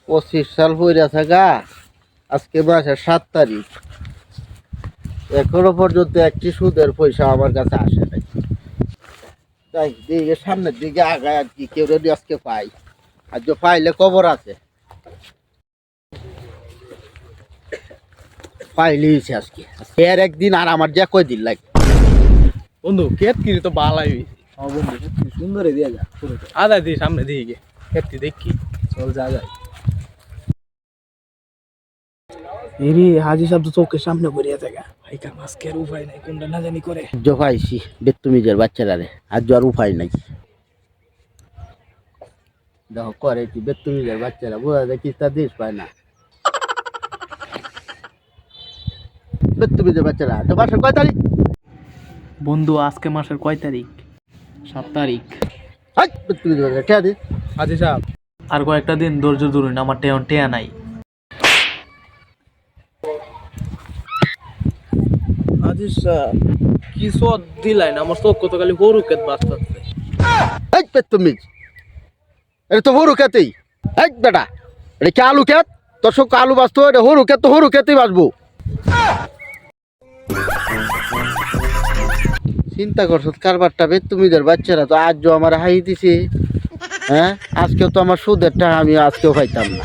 25 সাল হয়ে আছে গা। আজকে মাসের 7 তারিখ, এখনো পর্যন্ত একটি সুদের পয়সা আমার কাছে আসে নাই। তাই দিকে সামনের দিকে আগায় আর কি কেউ যদি আজকে পাই, আর যে পাইলে খবর আছে, পাইলেইছে আজকে এর একদিন আর আমার যা কয়দিন লাগে। বন্ধু কেত কিরি তো বালাই বন্ধু কি সুন্দর দিয়ে যা আদা দি সামনে দিকে কেতি দেখি চল যা যায়। এরে হাজি সাহেব তো চোখের সামনে পড়িয়া থাকা ভাই কাম আজকে আর উপায় নাই কোনটা না জানি করে। যে পাইছি বেতুমিজের বাচ্চারা রে, আর যে আর উপায় নাই। দেখো করে কি বেতুমিজের বাচ্চারা বোঝা যায় কি তা দেশ পায় না। বেতুমিজের বাচ্চারা তো মাসের কয় তারিখ? বন্ধু আজকে মাসের কয় তারিখ? 7 তারিখ। হাই বেতুমিজের বাচ্চা কে দে হাজি সাহেব আর কয়েকটা দিন ধৈর্য ধরুন, আমার টেয়া নাই। হাজি সাহেব কি সদ দিলাই না আমার চোখ কত খালি গরু কেত বাঁচতেছে। এই বেতুমিজ, এটা তো হরু খেতেই। এই বেটা, এটা কি আলু খেত? তোর সব আলু বাঁচতো, এটা হরু খেত তো হরু খেতেই বাঁচবো। চিন্তা করছো কারবারটা বেতুমিজের বাচ্চারা তো আজও আমার হাই দিছে। হ্যাঁ, আজকেও তো আমার সুদের টাকা আমি আজকেও পাইতাম না।